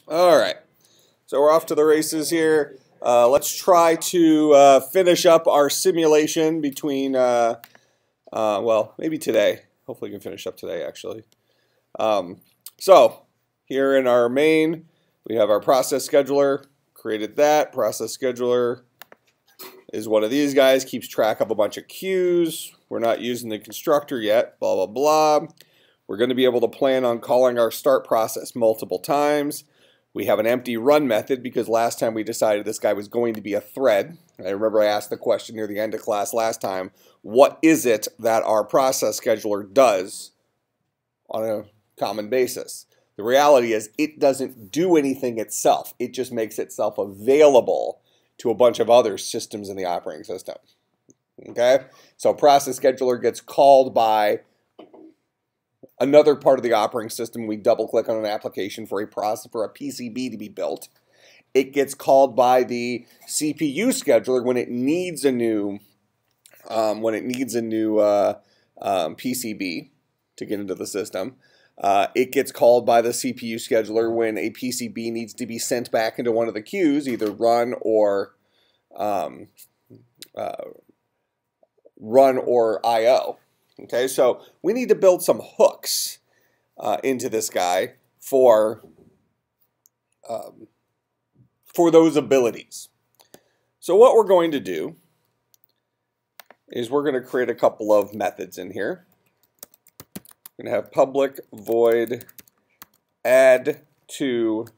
All right, so we're off to the races here. Let's try to finish up our simulation between, well, maybe today. Hopefully we can finish up today, actually. So here in our main, we have our process scheduler. Created that. Process scheduler is one of these guys, keeps track of a bunch of queues. We're not using the constructor yet, blah, blah, blah. We're going to be able to plan on calling our start process multiple times. We have an empty run method because last time we decided this guy was going to be a thread. I remember I asked the question near the end of class last time, what is it that our process scheduler does on a common basis? The reality is it doesn't do anything itself. It just makes itself available to a bunch of other systems in the operating system. Okay? So process scheduler gets called by another part of the operating system. We double click on an application for a PCB to be built. It gets called by the CPU scheduler when it needs a new PCB to get into the system. It gets called by the CPU scheduler when a PCB needs to be sent back into one of the queues, either run or I/O. Okay, so we need to build some hooks into this guy for those abilities. So what we're going to do is we're going to create a couple of methods in here. We're going to have public void add to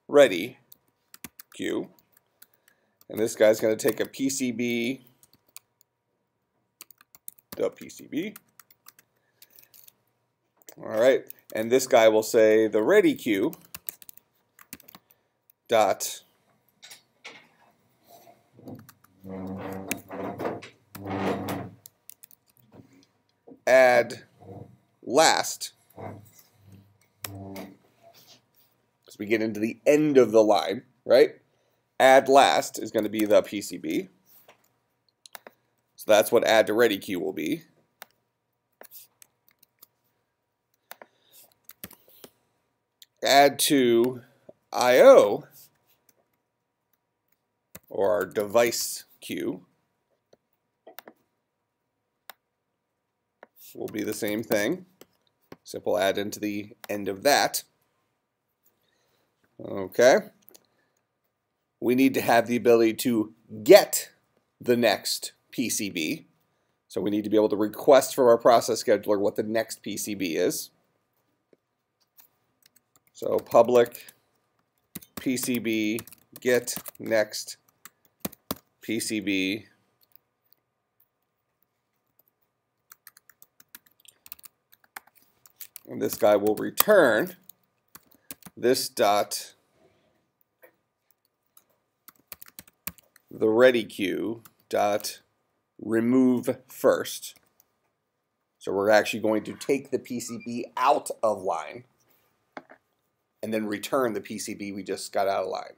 ready queue. And this guy's going to take a PCB, the PCB. All right, and this guy will say the ready queue dot add last, because we get into the end of the line, right? Add last is going to be the PCB. So that's what add to ready queue will be. Add to I/O, or our device queue, will be the same thing. Simple add into the end of that. Okay. We need to have the ability to get the next PCB. So we need to be able to request from our process scheduler what the next PCB is. So public PCB get next PCB. And this guy will return this dot the ready queue dot remove first. So we're actually going to take the PCB out of line and then return the PCB we just got out of line,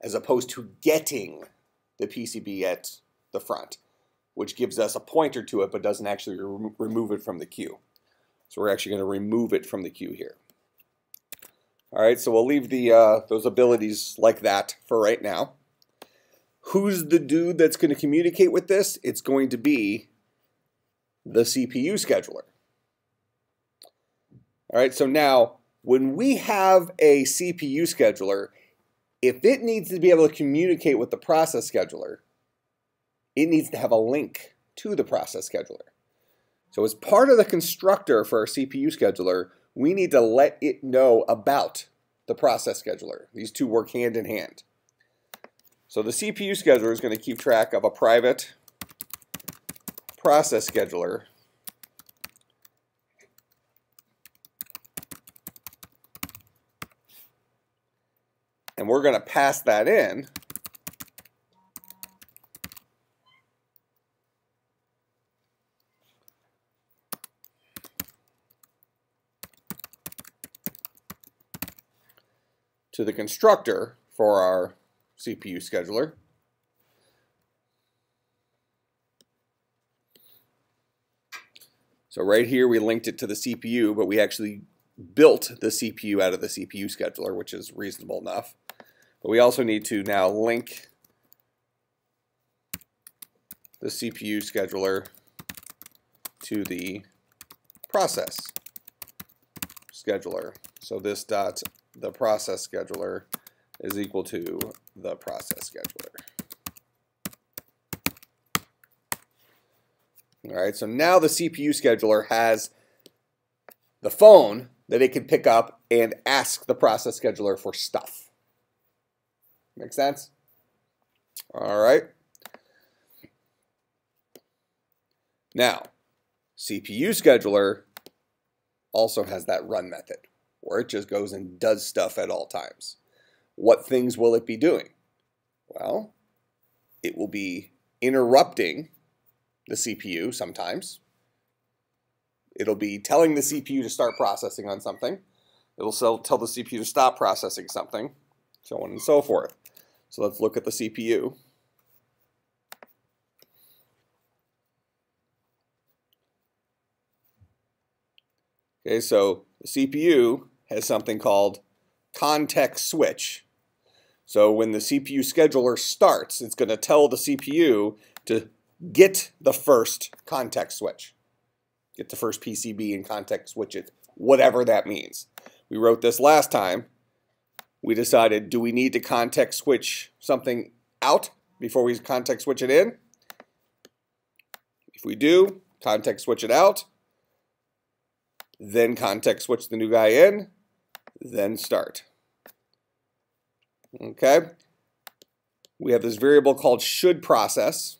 as opposed to getting the PCB at the front, which gives us a pointer to it but doesn't actually remove it from the queue. So we're actually going to remove it from the queue here. All right, so we'll leave those abilities like that for right now. Who's the dude that's going to communicate with this? It's going to be the CPU scheduler. All right, so now when we have a CPU scheduler, if it needs to be able to communicate with the process scheduler, it needs to have a link to the process scheduler. So as part of the constructor for our CPU scheduler, we need to let it know about the process scheduler. These two work hand in hand. So the CPU scheduler is going to keep track of a private process scheduler and we're going to pass that in to the constructor for our CPU scheduler. So right here we linked it to the CPU, but we actually built the CPU out of the CPU scheduler, which is reasonable enough. But we also need to now link the CPU scheduler to the process scheduler. So this dot the process scheduler is equal to the process scheduler. All right, so now the CPU scheduler has the phone that it can pick up and ask the process scheduler for stuff. Make sense? All right. Now, CPU scheduler also has that run method, where it just goes and does stuff at all times. What things will it be doing? Well, it will be interrupting the CPU sometimes. It'll be telling the CPU to start processing on something. It'll tell the CPU to stop processing something, so on and so forth. So let's look at the CPU. Okay, so the CPU has something called context switch. So when the CPU scheduler starts, it's going to tell the CPU to get the first context switch. Get the first PCB and context switch it, whatever that means. We wrote this last time. We decided, do we need to context switch something out before we context switch it in? If we do, context switch it out, then context switch the new guy in, then start. Okay? We have this variable called should process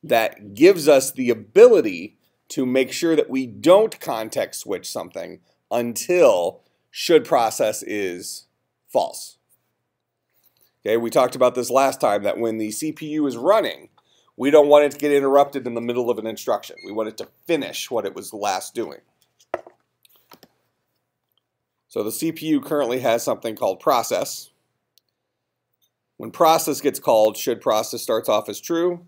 that gives us the ability to make sure that we don't context switch something until should process is false. Okay, we talked about this last time, that when the CPU is running, we don't want it to get interrupted in the middle of an instruction. We want it to finish what it was last doing. So the CPU currently has something called process. When process gets called, should process starts off as true.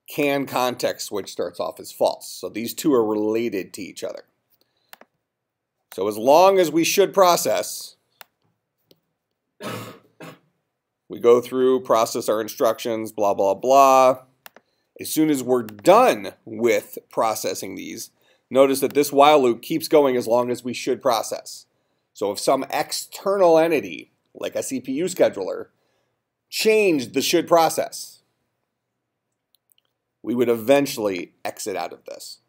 Can context switch starts off as false. So these two are related to each other. So as long as we should process, we go through, process our instructions, blah, blah, blah. As soon as we're done with processing these, notice that this while loop keeps going as long as we should process. So if some external entity, like a CPU scheduler, changed the should process, we would eventually exit out of this.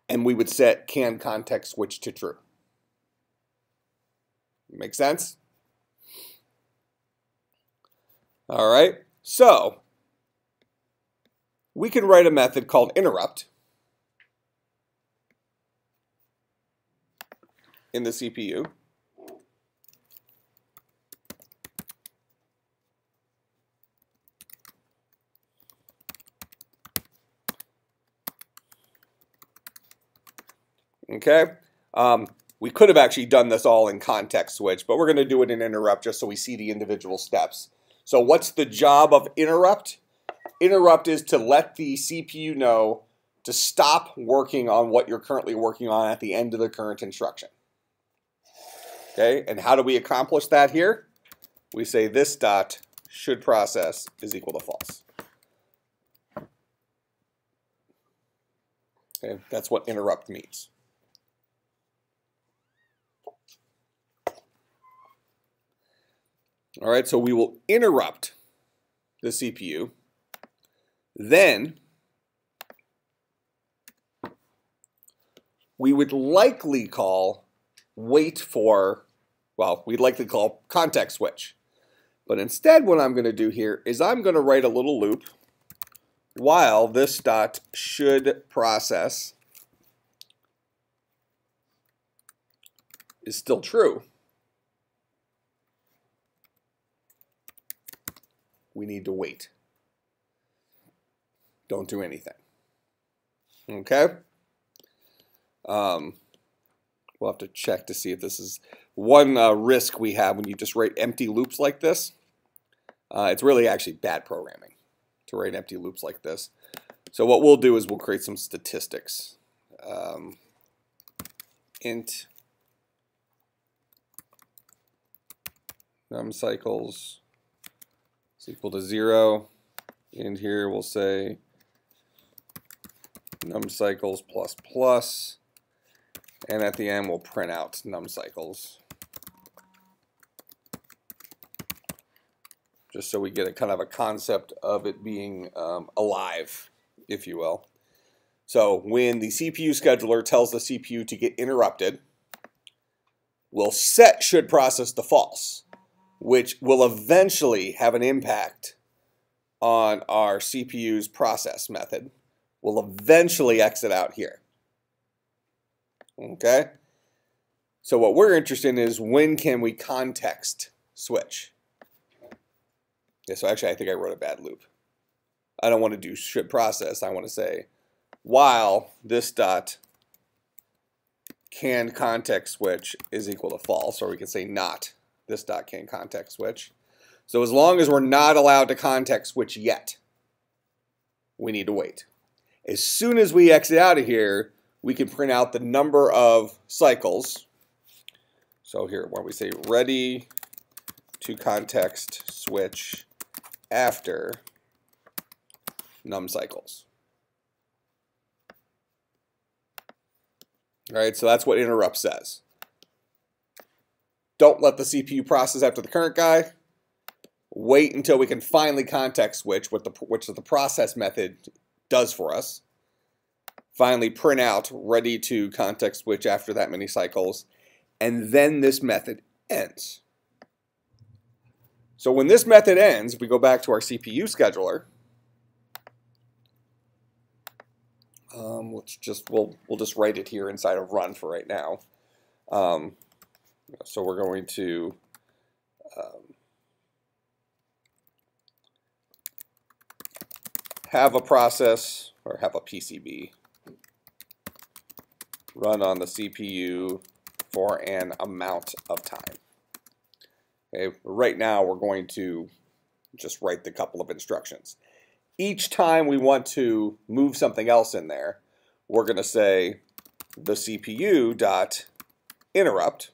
And we would set can context switch to true. Make sense? All right, so we can write a method called interrupt in the CPU. Okay, we could have actually done this all in context switch, but we're going to do it in interrupt just so we see the individual steps. So what's the job of interrupt? Interrupt is to let the CPU know to stop working on what you're currently working on at the end of the current instruction. Okay, and how do we accomplish that here? We say this dot should process is equal to false. Okay, that's what interrupt means. All right, so we will interrupt the CPU. Then we would likely call wait for, well, we'd likely call context switch. But instead what I'm going to do here is I'm going to write a little loop while this dot should process is still true. We need to wait. Don't do anything. Okay? We'll have to check to see if this is one risk we have when you just write empty loops like this. It's really actually bad programming to write empty loops like this. So what we'll do is we'll create some statistics. Int num cycles is equal to 0. And here we'll say num cycles plus plus. And at the end we'll print out num cycles. Just so we get a kind of a concept of it being alive, if you will. So when the CPU scheduler tells the CPU to get interrupted, we'll set should process to false, which will eventually have an impact on our CPU's process method. We'll eventually exit out here. Okay? So what we're interested in is when can we context switch? Yeah, so actually I think I wrote a bad loop. I don't want to do should process. I want to say while this dot can context switch is equal to false, or we can say not this dot can context switch. So as long as we're not allowed to context switch yet, we need to wait. As soon as we exit out of here, we can print out the number of cycles. So here, when we say ready to context switch after num cycles. All right, so that's what interrupt says. Don't let the CPU process after the current guy. Wait until we can finally context switch, which the process method does for us. Finally print out ready to context switch after that many cycles. And then this method ends. So when this method ends, we go back to our CPU scheduler. We'll just write it here inside of run for right now. So we're going to have a process or have a PCB run on the CPU for an amount of time. Okay, right now we're going to just write the couple of instructions. Each time we want to move something else in there, we're going to say the CPU dot interrupt,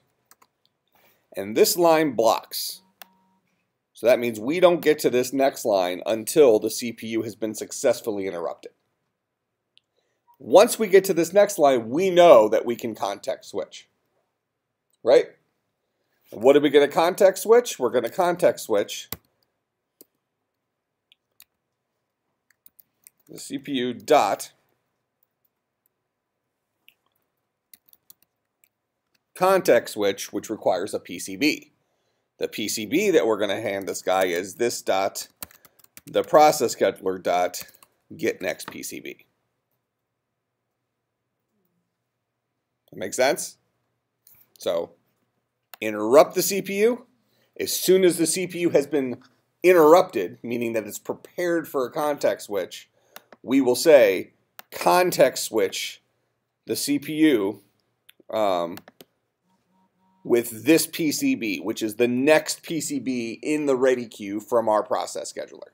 and this line blocks. So that means we don't get to this next line until the CPU has been successfully interrupted. Once we get to this next line, we know that we can context switch, right? And what are we going to context switch? We're going to context switch the CPU dot context switch, which requires a PCB. The PCB that we're going to hand this guy is this dot the process scheduler dot get next PCB. That make sense? So interrupt the CPU. As soon as the CPU has been interrupted, meaning that it's prepared for a context switch, we will say context switch the CPU with this PCB, which is the next PCB in the ready queue from our process scheduler.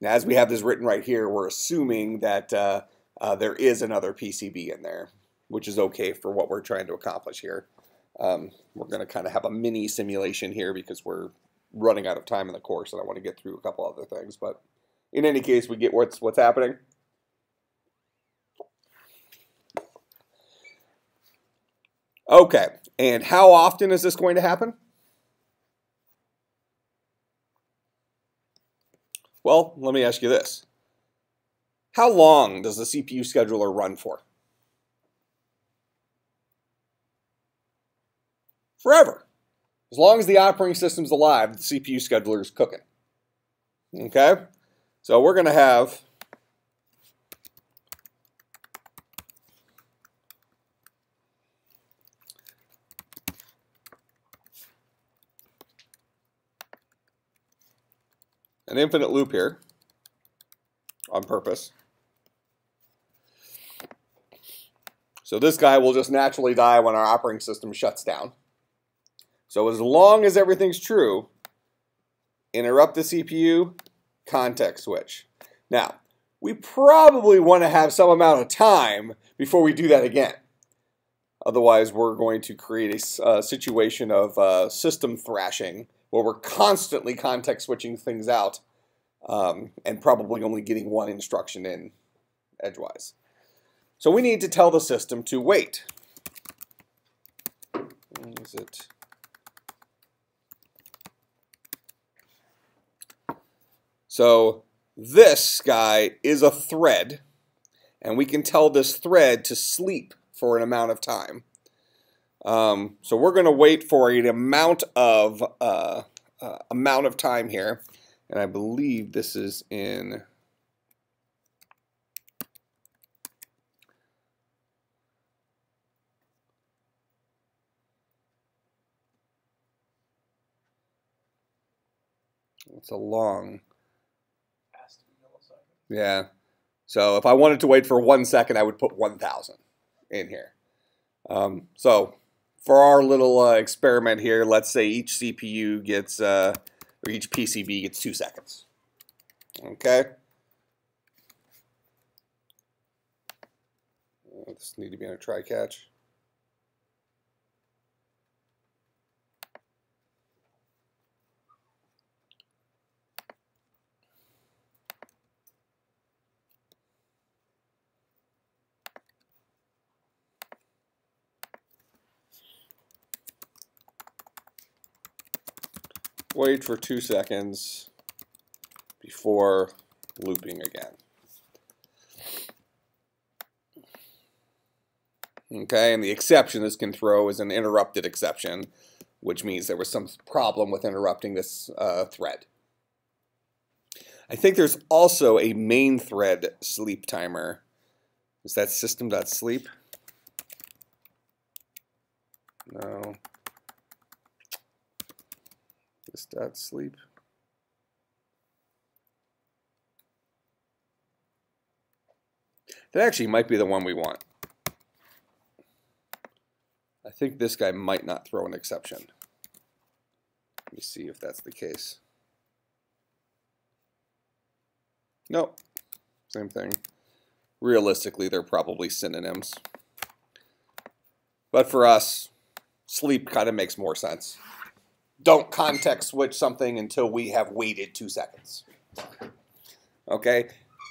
Now, as we have this written right here, we're assuming that there is another PCB in there, which is okay for what we're trying to accomplish here. We're going to kind of have a mini simulation here because we're running out of time in the course and I want to get through a couple other things. But in any case, we get what's happening. Okay, and how often is this going to happen? Well, let me ask you this. How long does the CPU scheduler run for? Forever. As long as the operating system's alive, the CPU scheduler is cooking. Okay? So we're going to have an infinite loop here on purpose. So this guy will just naturally die when our operating system shuts down. So as long as everything's true, interrupt the CPU, context switch. Now, we probably want to have some amount of time before we do that again. Otherwise, we're going to create a situation of system thrashing where we're constantly context switching things out and probably only getting one instruction in edgewise. So we need to tell the system to wait. Is it? So this guy is a thread, and we can tell this thread to sleep for an amount of time. So we're going to wait for an amount of time here, and I believe this is in. It's a long. Yeah. So if I wanted to wait for 1 second, I would put 1,000 in here. So for our little experiment here, let's say each CPU gets, or each PCB gets 2 seconds. Okay. This need to be on a try catch. Wait for 2 seconds before looping again. Okay, and the exception this can throw is an interrupted exception, which means there was some problem with interrupting this thread. I think there's also a main thread sleep timer. Is that system.sleep? No. This.sleep. That actually might be the one we want. I think this guy might not throw an exception. Let me see if that's the case. Nope. Same thing. Realistically, they're probably synonyms. But for us, sleep kind of makes more sense. Don't context switch something until we have waited 2 seconds. Okay?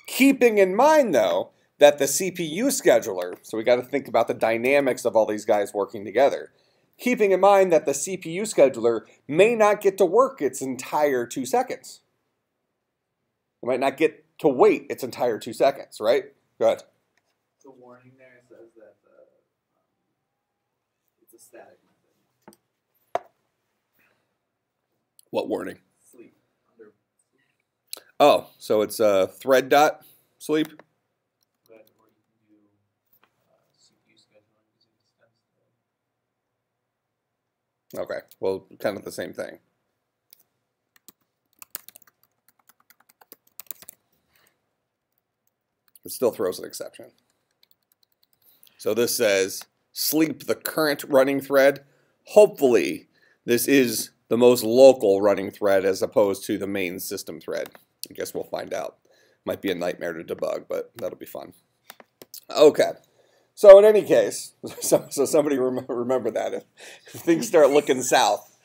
Keeping in mind, though, that the CPU scheduler, so we got to think about the dynamics of all these guys working together. Keeping in mind that the CPU scheduler may not get to work its entire 2 seconds. It might not get to wait its entire 2 seconds, right? Go ahead. The warning there says that it's a static method. What warning? Sleep. Under. Oh, so it's thread dot sleep. But or you can do CPU scheduling using extends. Okay, well, kind of the same thing. It still throws an exception. So this says sleep the current running thread. Hopefully, this is the most local running thread as opposed to the main system thread. I guess we'll find out. Might be a nightmare to debug, but that'll be fun. Okay. So in any case, so somebody remember that if things start looking south.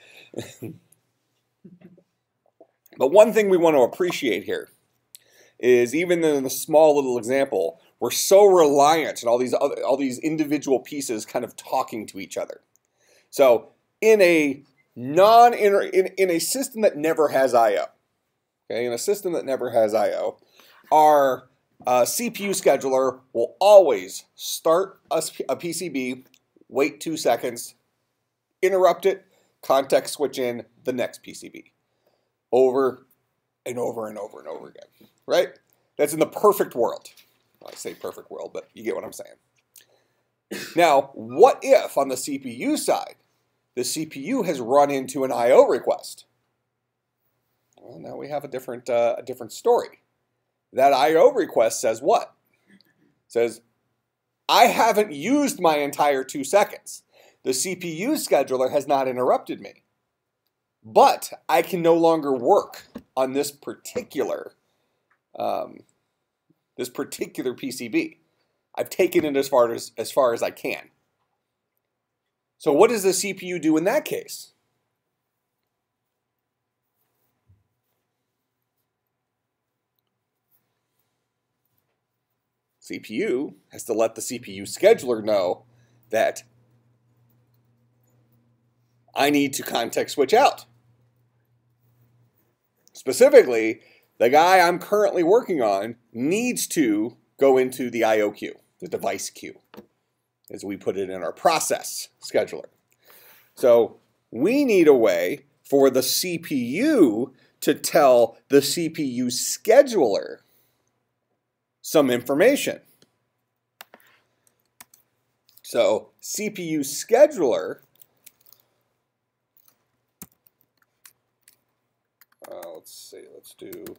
But one thing we want to appreciate here is even in a small little example, we're so reliant on all these individual pieces kind of talking to each other. So in a in a system that never has I/O, okay, in a system that never has I/O, our CPU scheduler will always start a PCB, wait 2 seconds, interrupt it, context switch in the next PCB, over and over and over and over again. Right? That's in the perfect world. Well, I say perfect world, but you get what I'm saying. Now, what if on the CPU side, the CPU has run into an I/O request? Well, now we have a different story. That I/O request says what? It says, I haven't used my entire 2 seconds. The CPU scheduler has not interrupted me. But I can no longer work on this particular this particular PCB. I've taken it as far as I can. So what does the CPU do in that case? CPU has to let the CPU scheduler know that I need to context switch out. Specifically, the guy I'm currently working on needs to go into the IO queue, the device queue, as we put it in our process scheduler. So we need a way for the CPU to tell the CPU scheduler some information. So CPU scheduler, let's do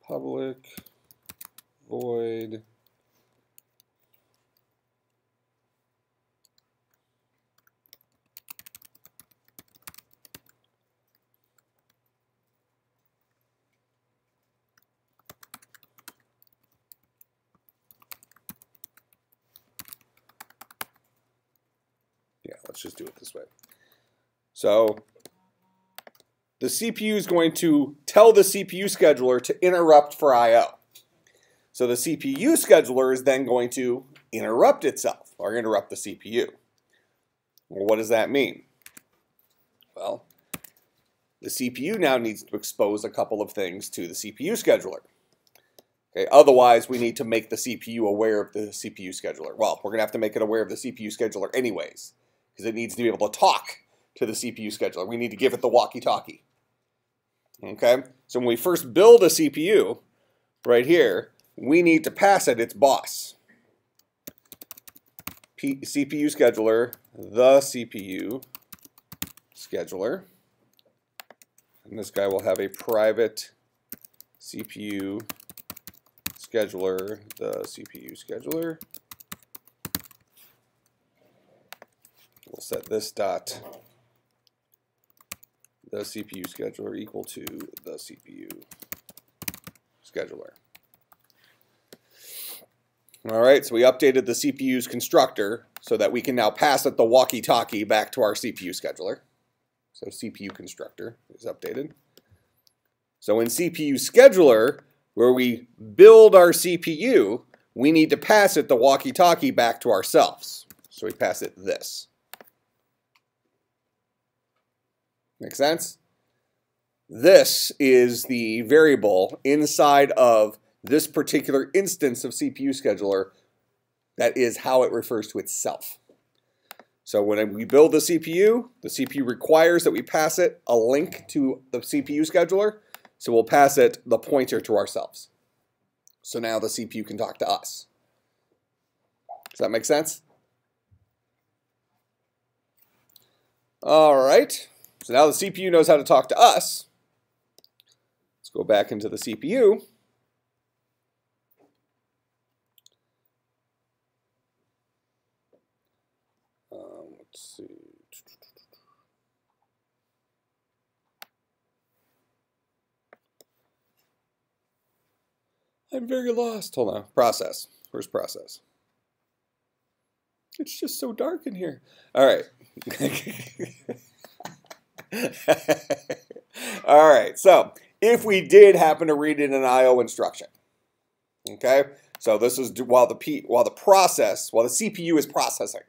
public void let's just do it this way. So the CPU is going to tell the CPU scheduler to interrupt for I/O. So the CPU scheduler is then going to interrupt itself, or interrupt the CPU. Well, what does that mean? Well, the CPU now needs to expose a couple of things to the CPU scheduler. Okay, otherwise, we need to make the CPU aware of the CPU scheduler. Well, we're going to have to make it aware of the CPU scheduler anyways, because it needs to be able to talk to the CPU scheduler. We need to give it the walkie-talkie. Okay, so when we first build a CPU, right here, we need to pass it its boss. CPU scheduler, the CPU scheduler. And this guy will have a private CPU scheduler, the CPU scheduler. We'll set this dot the CPU scheduler equal to the CPU scheduler. All right, so we updated the CPU's constructor so that we can now pass it the walkie-talkie back to our CPU scheduler. So CPU constructor is updated. So in CPU scheduler, where we build our CPU, we need to pass it the walkie-talkie back to ourselves. So we pass it this. Make sense? This is the variable inside of this particular instance of CPU scheduler. That is how it refers to itself. So when we build the CPU requires that we pass it a link to the CPU scheduler. So we'll pass it the pointer to ourselves. So now the CPU can talk to us. Does that make sense? All right. So now the CPU knows how to talk to us. Let's go back into the CPU. Let's see. I'm very lost. Hold on. Process. Where's process? It's just so dark in here. All right. All right, so if we did happen to read in an IO instruction, okay, so this is while the CPU is processing.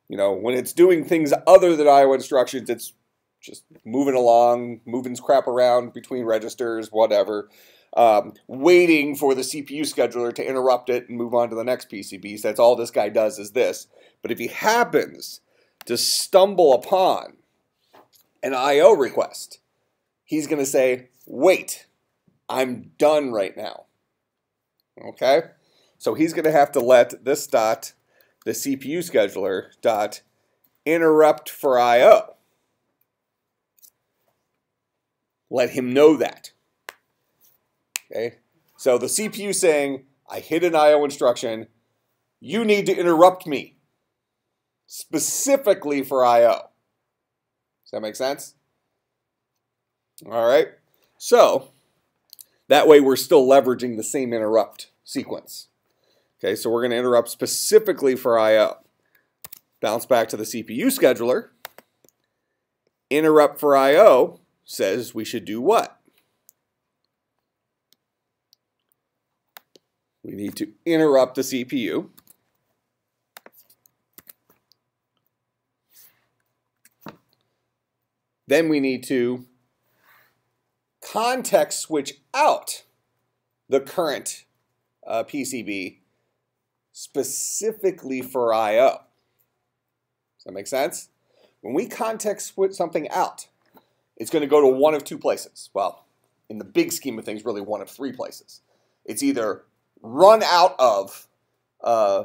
You know, when it's doing things other than IO instructions, it's just moving along, moving crap around between registers, whatever, waiting for the CPU scheduler to interrupt it and move on to the next PCB. So that's all this guy does is this. But if he happens to stumble upon an IO request, he's going to say, wait, I'm done right now. Okay? So he's going to have to let this dot, the CPU scheduler, dot interrupt for IO. Let him know that. Okay? So the CPU saying, I hit an IO instruction, you need to interrupt me, specifically for IO. Does that make sense? All right. So That way we're still leveraging the same interrupt sequence. Okay, so we're going to interrupt specifically for I/O. Bounce back to the CPU scheduler. Interrupt for I/O says we should do what? We need to interrupt the CPU. Then we need to context switch out the current PCB specifically for I/O. Does that make sense? When we context switch something out, it's going to go to one of two places. Well, in the big scheme of things, really one of three places. It's either run out of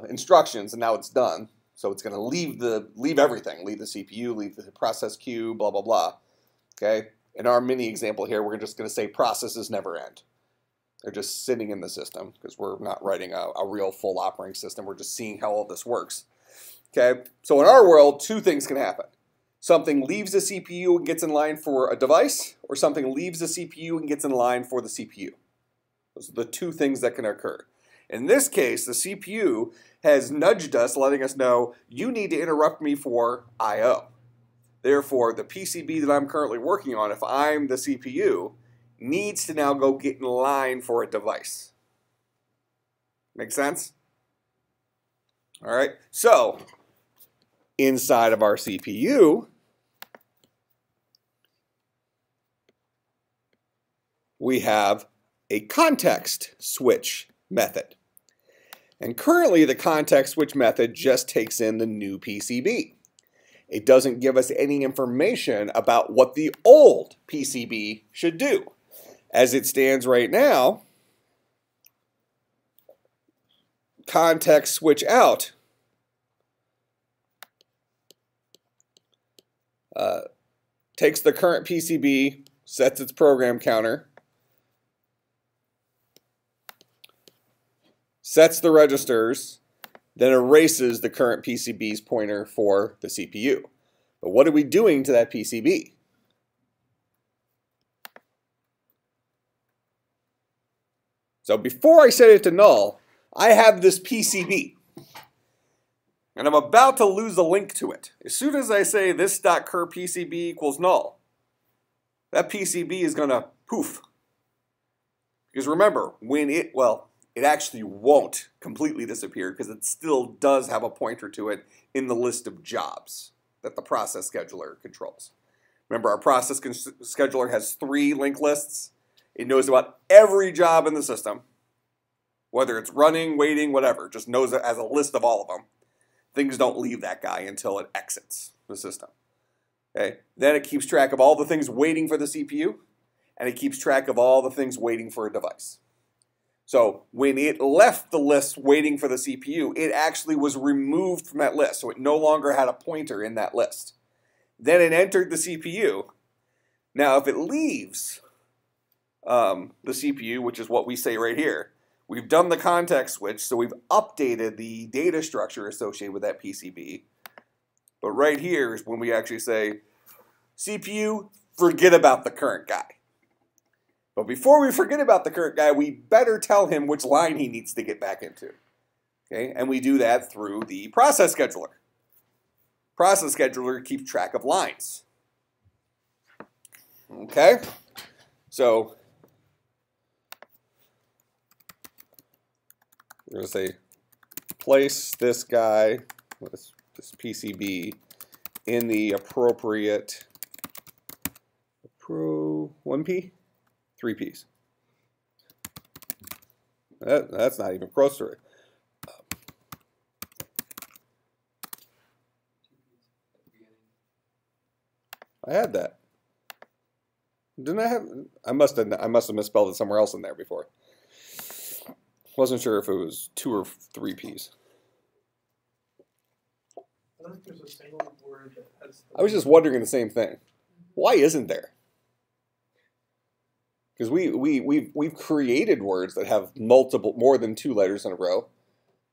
instructions and now it's done. So it's going to leave everything, leave the CPU, leave the process queue, blah, blah, blah. Okay? In our mini example here, we're just going to say processes never end. They're just sitting in the system because we're not writing a real full operating system. We're just seeing how all this works. Okay? So in our world, two things can happen. Something leaves the CPU and gets in line for a device, or something leaves the CPU and gets in line for the CPU. Those are the two things that can occur. In this case, the CPU has nudged us, letting us know, you need to interrupt me for I/O. Therefore, the PCB that I'm currently working on, if I'm the CPU, needs to now go get in line for a device. Make sense? All right, so inside of our CPU, we have a context switch method. And currently the context switch method just takes in the new PCB. It doesn't give us any information about what the old PCB should do. As it stands right now, context switch out takes the current PCB, sets its program counter, sets the registers, then erases the current PCB's pointer for the CPU. But what are we doing to that PCB? So before I set it to null, I have this PCB. And I'm about to lose a link to it. As soon as I say this.cur PCB equals null, that PCB is going to poof. Because remember, when it actually won't completely disappear because it still does have a pointer to it in the list of jobs that the process scheduler controls. Remember, our process scheduler has 3 linked lists. It knows about every job in the system, whether it's running, waiting, whatever. Just knows it as a list of all of them. Things don't leave that guy until it exits the system. Okay? Then it keeps track of all the things waiting for the CPU, and it keeps track of all the things waiting for a device. So when it left the list waiting for the CPU, it actually was removed from that list. So it no longer had a pointer in that list. Then it entered the CPU. Now if it leaves the CPU, which is what we say right here, we've done the context switch, so we've updated the data structure associated with that PCB. But right here is when we actually say, CPU, forget about the current guy. But before we forget about the current guy, we better tell him which line he needs to get back into. Okay? And we do that through the process scheduler. Process scheduler keeps track of lines. Okay? So we're going to say place this guy, this PCB, in the appropriate 1P? 3 Ps. That's not even close to it. I had that. Didn't I have? I must have misspelled it somewhere else in there before. Wasn't sure if it was 2 or 3 Ps. I don't think there's a single word that has. I was just wondering the same thing. Why isn't there? Because we've created words that have more than 2 letters in a row.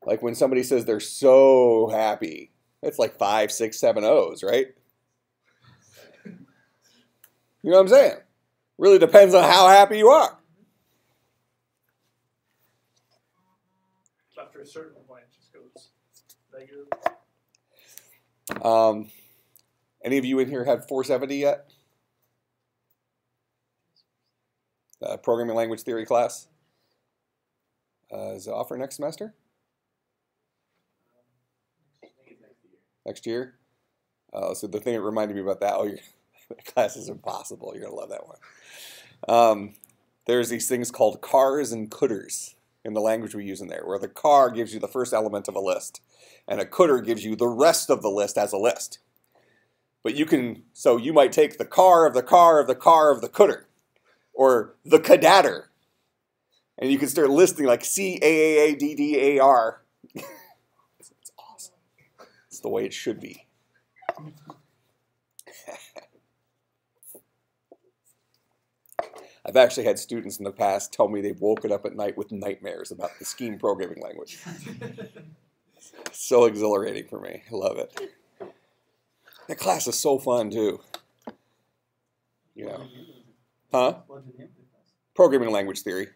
Like when somebody says they're so happy, it's like 5, 6, 7 O's, right? You know what I'm saying? Really depends on how happy you are. a certain point, it just goes negative. Any of you in here had 470 yet? Programming language theory class. Is it offer next semester? Next year? So the thing that reminded me about that, the class is impossible. You're going to love that one. There's these things called cars and couters in the language we use in there, where the car gives you the first element of a list, and a couter gives you the rest of the list as a list. But so you might take the car of the car of the car of the couter, or the cadader, and you can start listing like C-A-A-A-D-D-A-R. It's awesome. It's the way it should be. I've actually had students in the past tell me they've woken up at night with nightmares about the scheme programming language. So exhilarating for me. I love it. That class is so fun too. You know. Huh? Programming language theory.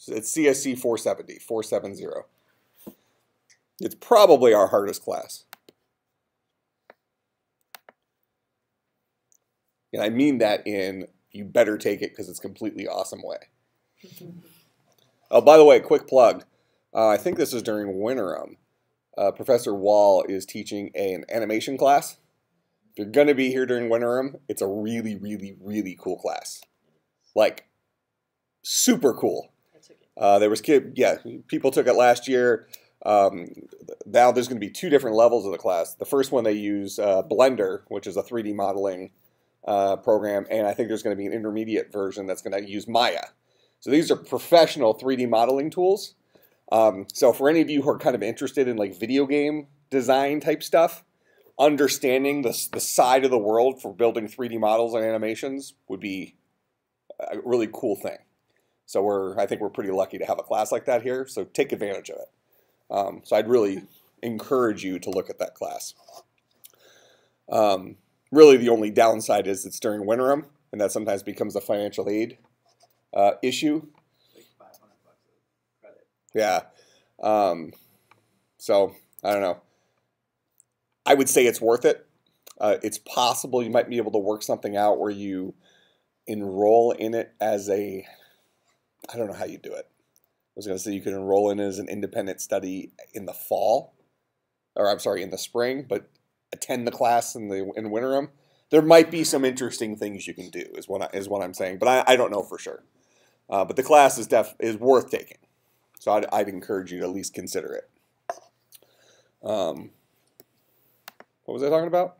It's CSC350, 470. It's probably our hardest class. And I mean that in you better take it because it's a completely awesome way. Oh, by the way, quick plug. I think this is during Winterim. Professor Wall is teaching an animation class. If you're going to be here during Winterim, it's a really, really, really cool class. Like, super cool. People took it last year. Now there's going to be 2 different levels of the class. The first one they use Blender, which is a 3D modeling program, and I think there's going to be an intermediate version that's going to use Maya. So these are professional 3D modeling tools. So for any of you who are kind of interested in like video game design type stuff, understanding the side of the world for building 3D models and animations would be a really cool thing. So I think we're pretty lucky to have a class like that here, so take advantage of it. So I'd really encourage you to look at that class. Really the only downside is it's during Winterim, and that sometimes becomes a financial aid issue. Like $500 of credit. Yeah. So, I don't know. I would say it's worth it. It's possible you might be able to work something out where you enroll in it as I don't know how you do it. I was going to say you could enroll in it as an independent study in the fall, or I'm sorry, in the spring, but attend the class in Winterim. There might be some interesting things you can do, is what I'm saying, but I don't know for sure. But the class is worth taking, so I'd encourage you to at least consider it. What was I talking about?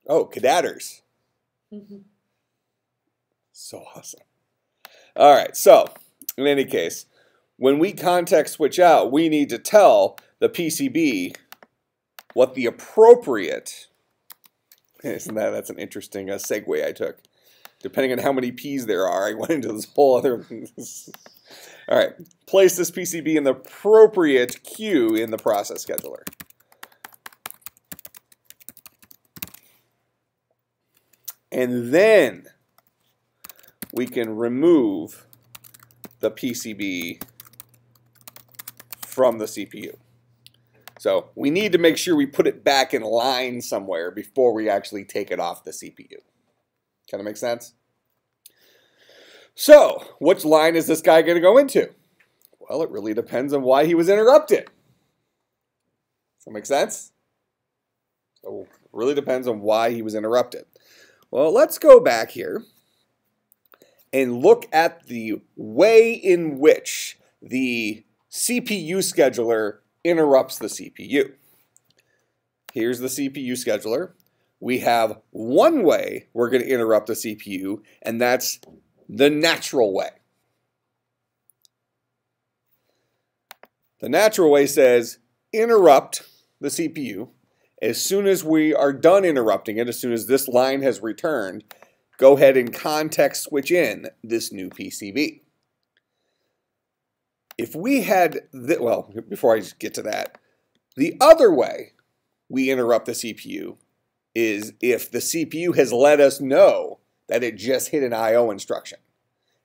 Oh, cadaders. So awesome. All right, so in any case, when we context switch out, we need to tell the PCB what the appropriate, that's an interesting segue I took. Depending on how many P's there are, I went into this whole other, all right, place this PCB in the appropriate queue in the process scheduler. And then we can remove the PCB from the CPU. So we need to make sure we put it back in line somewhere before we actually take it off the CPU. Kind of make sense? So, which line is this guy going to go into? Well, it really depends on why he was interrupted. Does that make sense? So, it really depends on why he was interrupted. Well, let's go back here and look at the way in which the CPU scheduler interrupts the CPU. Here's the CPU scheduler. We have one way we're going to interrupt the CPU, and that's the natural way. The natural way says interrupt the CPU. As soon as we are done interrupting it, as soon as this line has returned, go ahead and context switch in this new PCB. If we had, well, before I get to that, the other way we interrupt the CPU is if the CPU has let us know that it just hit an I/O instruction,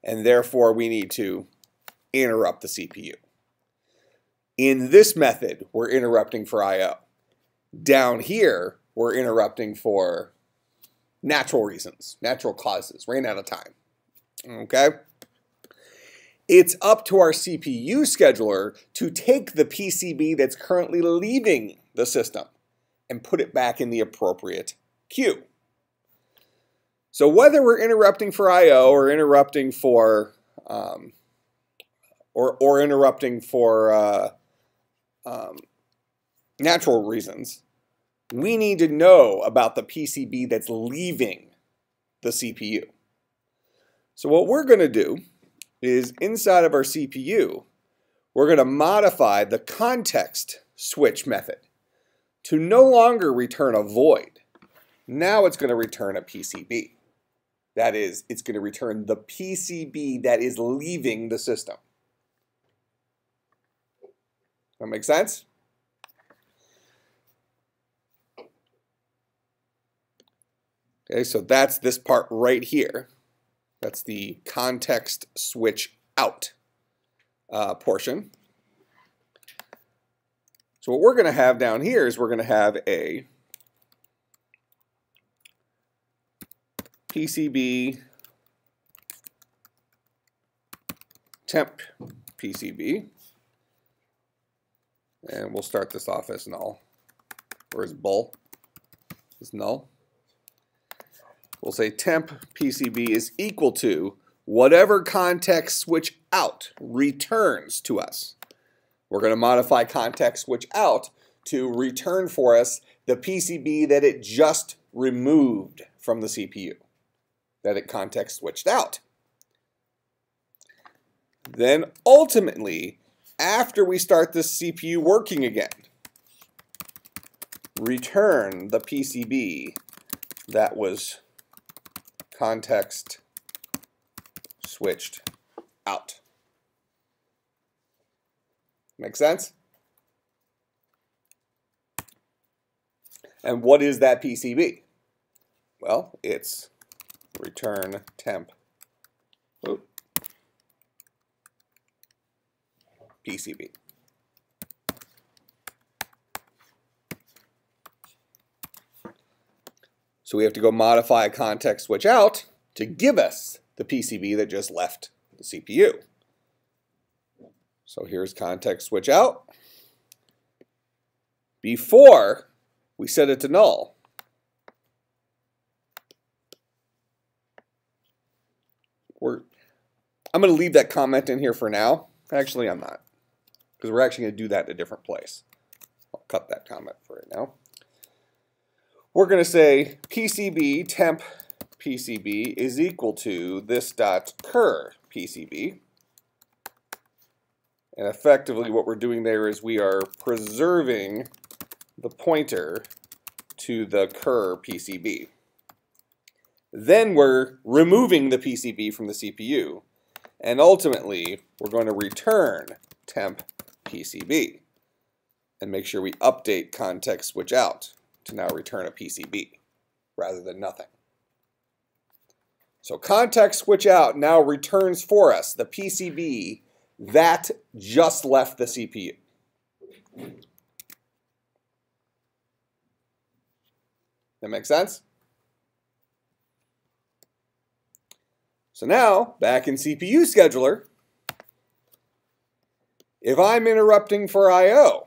and therefore we need to interrupt the CPU. In this method, we're interrupting for I/O. Down here, we're interrupting for natural reasons, natural causes, ran out of time. Okay? It's up to our CPU scheduler to take the PCB that's currently leaving the system and put it back in the appropriate queue. So whether we're interrupting for I/O or interrupting for natural reasons, we need to know about the PCB that's leaving the CPU. So what we're going to do is inside of our CPU, we're going to modify the context switch method to no longer return a void. Now it's going to return a PCB. That is, it's going to return the PCB that is leaving the system. That make sense? Okay, so that's this part right here. That's the context switch out portion. So what we're going to have down here is we're going to have a PCB temp PCB. And we'll start this off as null, or as bool, as null. We'll say temp PCB is equal to whatever context switch out returns to us. We're going to modify context switch out to return for us the PCB that it just removed from the CPU, that it context switched out. Then ultimately, after we start this CPU working again, return the PCB that was context switched out. Make sense? And what is that PCB? Well, it's return temp PCB. So we have to go modify a context switch out to give us the PCB that just left the CPU. So here's context switch out. Before we set it to null, I'm going to leave that comment in here for now. Actually, I'm not, because we're actually going to do that in a different place. I'll cut that comment for right now. We're going to say PCB temp PCB is equal to this dot cur PCB. And effectively what we're doing there is we are preserving the pointer to the cur PCB. Then we're removing the PCB from the CPU. And ultimately, we're going to return temp PCB and make sure we update context switch out to now return a PCB rather than nothing. So context switch out now returns for us the PCB that just left the CPU. That makes sense? So now, back in CPU scheduler, if I'm interrupting for I/O,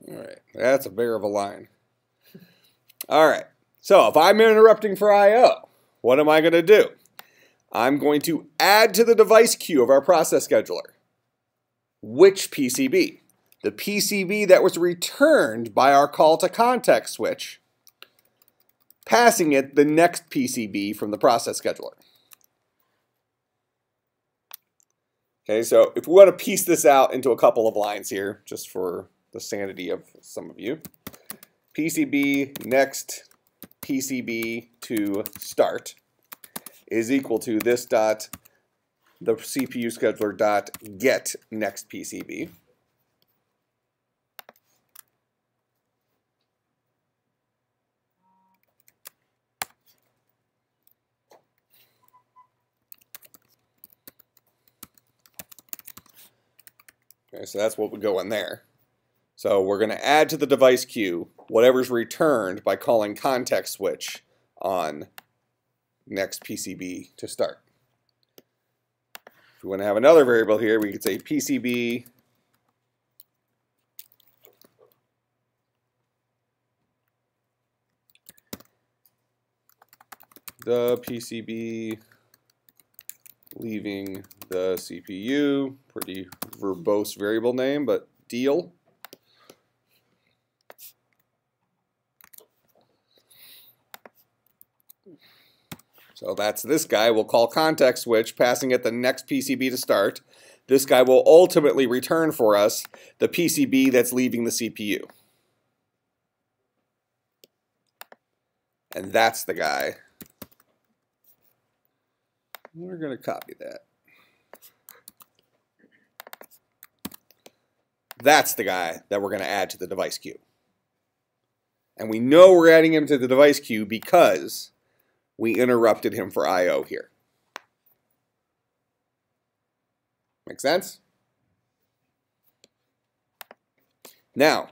all right, that's a bear of a line. All right, so if I'm interrupting for I/O, what am I going to do? I'm going to add to the device queue of our process scheduler. Which PCB? The PCB that was returned by our call to context switch passing it the next PCB from the process scheduler. Okay, so if we want to piece this out into a couple of lines here, just for the sanity of some of you, PCB next PCB to start is equal to this dot the CPU scheduler dot get next PCB. Okay, so that's what would go in there. So we're going to add to the device queue whatever's returned by calling context switch on next PCB to start. If we want to have another variable here, we could say PCB the PCB leaving the CPU, pretty verbose variable name, but deal. So that's this guy. We'll call context switch, passing it the next PCB to start. This guy will ultimately return for us the PCB that's leaving the CPU. And that's the guy. We're going to copy that. That's the guy that we're going to add to the device queue. And we know we're adding him to the device queue because we interrupted him for I/O here. Make sense? Now,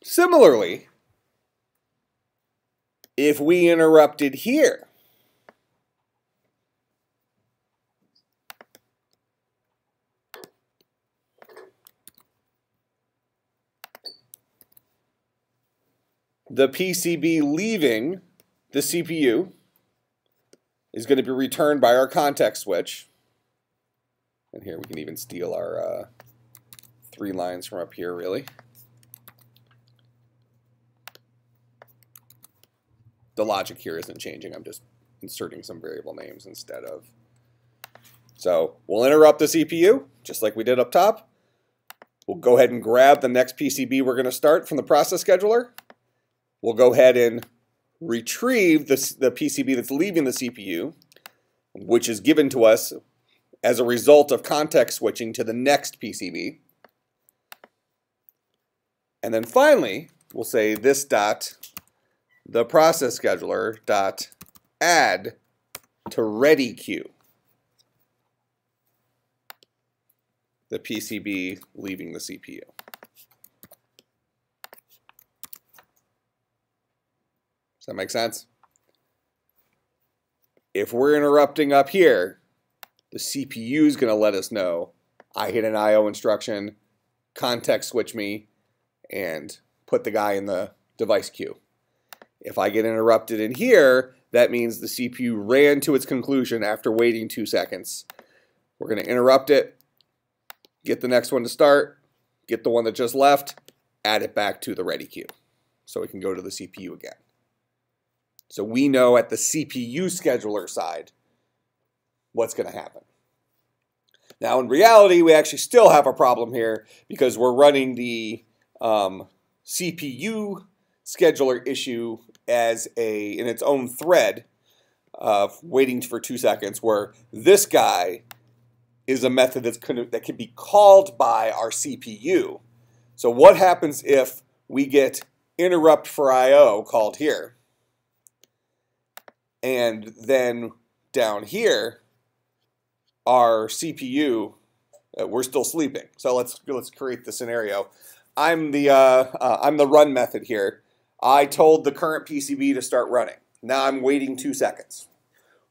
similarly, if we interrupted here, the PCB leaving the CPU is going to be returned by our context switch. And here we can even steal our 3 lines from up here, really. The logic here isn't changing. I'm just inserting some variable names instead of. So we'll interrupt the CPU, just like we did up top. We'll go ahead and grab the next PCB we're going to start from the process scheduler. We'll go ahead and retrieve the PCB that's leaving the CPU, which is given to us as a result of context switching to the next PCB. And then finally, we'll say this dot the process scheduler dot add to ready queue the PCB leaving the CPU. Does that make sense? If we're interrupting up here, the CPU is going to let us know I hit an I/O instruction, context switch me, and put the guy in the device queue. If I get interrupted in here, that means the CPU ran to its conclusion after waiting 2 seconds. We're going to interrupt it, get the next one to start, get the one that just left, add it back to the ready queue so it can go to the CPU again. So we know at the CPU scheduler side what's going to happen. Now in reality, we actually still have a problem here because we're running the CPU scheduler issue as in its own thread of waiting for 2 seconds, where this guy is a method that can be called by our CPU. So what happens if we get interrupt for I/O called here? And then down here, our CPU, we're still sleeping. So let's create the scenario. I'm the run method here. I told the current PCB to start running. Now I'm waiting 2 seconds.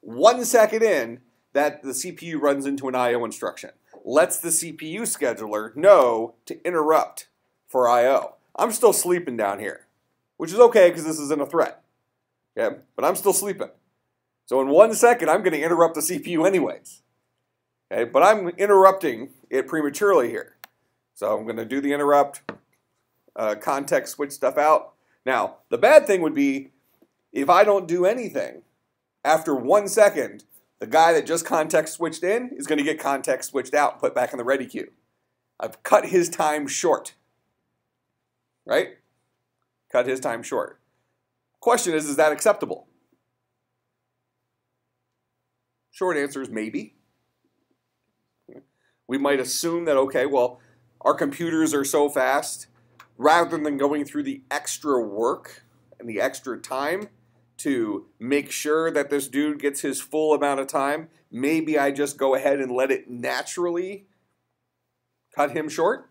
1 second in, that the CPU runs into an I/O instruction. Lets the CPU scheduler know to interrupt for I/O. I'm still sleeping down here, which is okay because this isn't a thread. Okay, but I'm still sleeping. So in 1 second, I'm going to interrupt the CPU anyways. Okay, but I'm interrupting it prematurely here. So I'm going to do the interrupt, context switch stuff out. Now, the bad thing would be If I don't do anything, after 1 second, the guy that just context switched in is going to get context switched out and put back in the ready queue. I've cut his time short. Right? Cut his time short. Question is that acceptable? Short answer is maybe. We might assume that, okay, well, our computers are so fast, rather than going through the extra work and the extra time to make sure that this dude gets his full amount of time, maybe I just go ahead and let it naturally cut him short,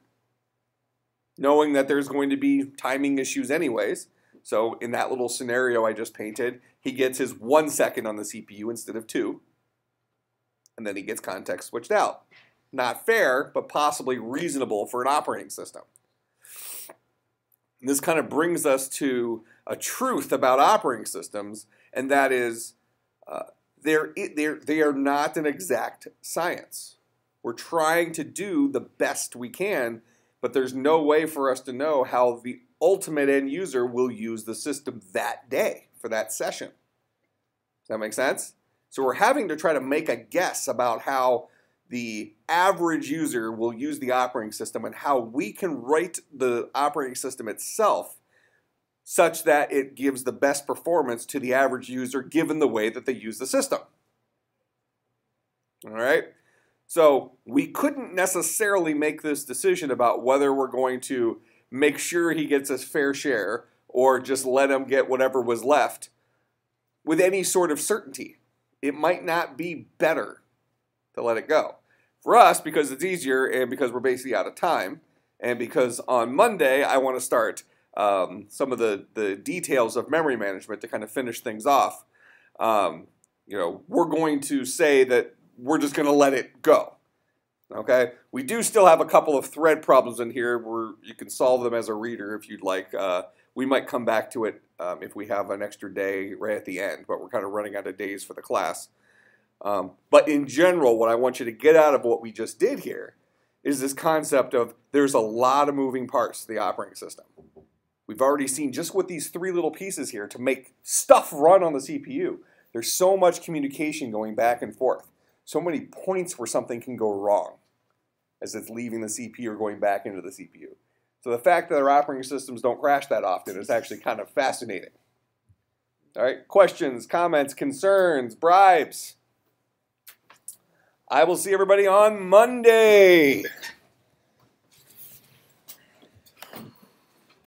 knowing that there's going to be timing issues anyways. So in that little scenario I just painted, he gets his 1 second on the CPU instead of 2, and then he gets context switched out. Not fair, but possibly reasonable for an operating system. And this kind of brings us to a truth about operating systems, and that is they are not an exact science. We're trying to do the best we can, but there's no way for us to know how the ultimate end user will use the system that day for that session. Does that make sense? So we're having to try to make a guess about how the average user will use the operating system and how we can write the operating system itself such that it gives the best performance to the average user given the way that they use the system. All right? So we couldn't necessarily make this decision about whether we're going to make sure he gets his fair share or just let him get whatever was left with any sort of certainty. It might not be better to let it go. For us, because it's easier and because we're basically out of time, and because on Monday I want to start some of the details of memory management to kind of finish things off, we're going to say that we're just going to let it go. Okay? We do still have a couple of thread problems in here where you can solve them as a reader if you'd like. We might come back to it if we have an extra day right at the end, but we're kind of running out of days for the class. But in general, what I want you to get out of what we just did here is this concept of there's a lot of moving parts to the operating system. We've already seen just with these 3 little pieces here to make stuff run on the CPU. There's so much communication going back and forth. So many points where something can go wrong as it's leaving the CPU or going back into the CPU. So the fact that our operating systems don't crash that often is actually kind of fascinating. All right, questions, comments, concerns, bribes? I will see everybody on Monday.